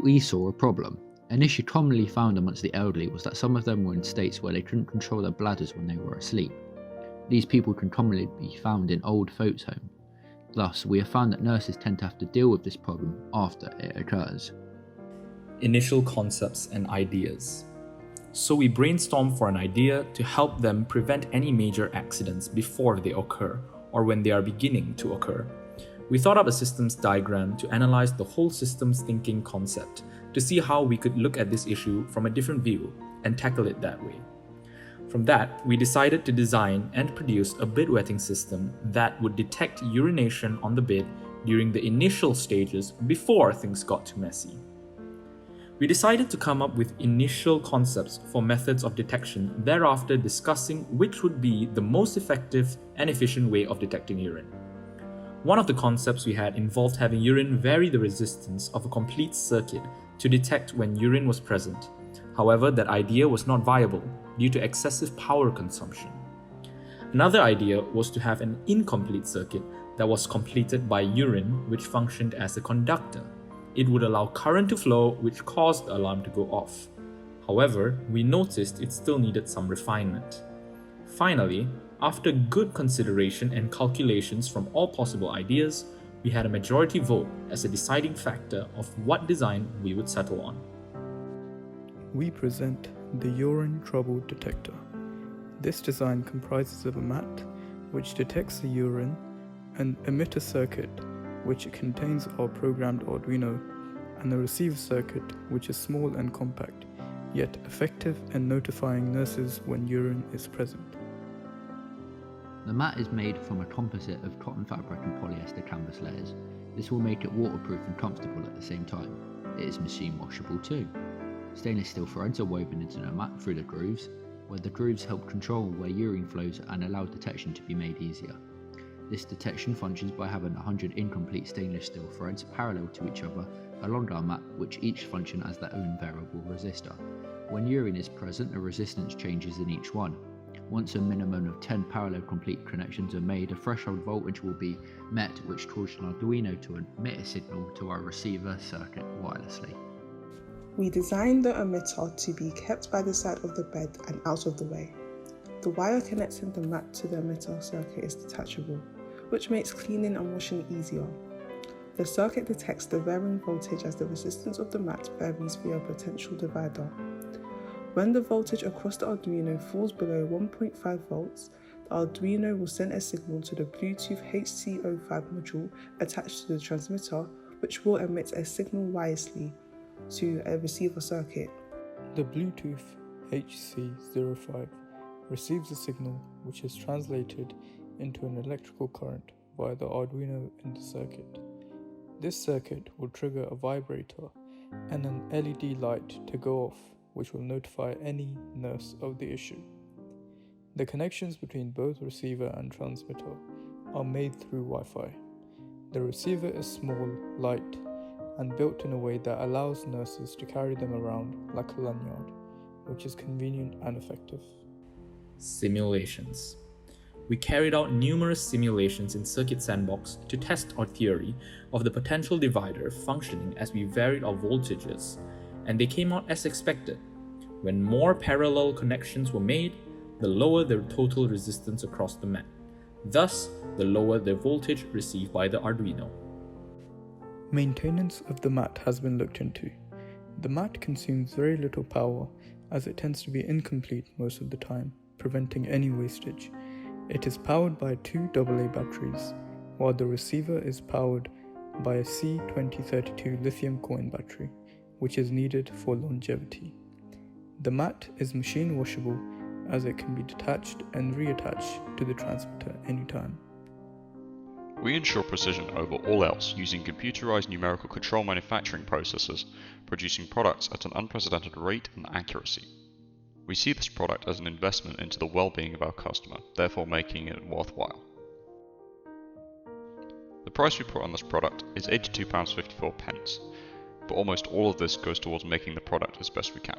we saw a problem. An issue commonly found amongst the elderly was that some of them were in states where they couldn't control their bladders when they were asleep. These people can commonly be found in old folks' homes. Thus, we have found that nurses tend to have to deal with this problem after it occurs. Initial concepts and ideas. So we brainstorm for an idea to help them prevent any major accidents before they occur or when they are beginning to occur. We thought up a systems diagram to analyze the whole systems thinking concept to see how we could look at this issue from a different view and tackle it that way. From that, we decided to design and produce a bed wetting system that would detect urination on the bed during the initial stages before things got too messy. We decided to come up with initial concepts for methods of detection, thereafter discussing which would be the most effective and efficient way of detecting urine. One of the concepts we had involved having urine vary the resistance of a complete circuit to detect when urine was present. However, that idea was not viable due to excessive power consumption. Another idea was to have an incomplete circuit that was completed by urine, which functioned as a conductor. It would allow current to flow, which caused the alarm to go off. However, we noticed it still needed some refinement. Finally, after good consideration and calculations from all possible ideas, we had a majority vote as a deciding factor of what design we would settle on. We present the Urine Trouble Detector. This design comprises of a mat which detects the urine, an emitter circuit which contains our programmed Arduino, and a receiver circuit which is small and compact, yet effective in notifying nurses when urine is present. The mat is made from a composite of cotton fabric and polyester canvas layers. This will make it waterproof and comfortable at the same time. It is machine washable too. Stainless steel threads are woven into the mat through the grooves, where the grooves help control where urine flows and allow detection to be made easier. This detection functions by having 100 incomplete stainless steel threads parallel to each other along our mat, which each function as their own variable resistor. When urine is present, the resistance changes in each one. Once a minimum of 10 parallel complete connections are made, a threshold voltage will be met, which causes an Arduino to emit a signal to our receiver circuit wirelessly. We designed the emitter to be kept by the side of the bed and out of the way. The wire connecting the mat to the emitter circuit is detachable, which makes cleaning and washing easier. The circuit detects the varying voltage as the resistance of the mat varies via a potential divider. When the voltage across the Arduino falls below 1.5 volts, the Arduino will send a signal to the Bluetooth HC05 module attached to the transmitter, which will emit a signal wirelessly to a receiver circuit. The Bluetooth HC05 receives a signal which is translated into an electrical current via the Arduino in the circuit. This circuit will trigger a vibrator and an LED light to go off, which will notify any nurse of the issue. The connections between both receiver and transmitter are made through Wi-Fi. The receiver is small, light, and built in a way that allows nurses to carry them around like a lanyard, which is convenient and effective. Simulations. We carried out numerous simulations in Circuit Sandbox to test our theory of the potential divider functioning as we varied our voltages, and they came out as expected. When more parallel connections were made, the lower the total resistance across the mat. Thus, the lower the voltage received by the Arduino. Maintenance of the mat has been looked into. The mat consumes very little power as it tends to be incomplete most of the time, preventing any wastage. It is powered by 2 AA batteries, while the receiver is powered by a C2032 lithium coin battery, which is needed for longevity. The mat is machine washable as it can be detached and reattached to the transmitter anytime. We ensure precision over all else using computerized numerical control manufacturing processes, producing products at an unprecedented rate and accuracy. We see this product as an investment into the well-being of our customer, therefore making it worthwhile. The price we put on this product is £82.54, but almost all of this goes towards making the product as best we can.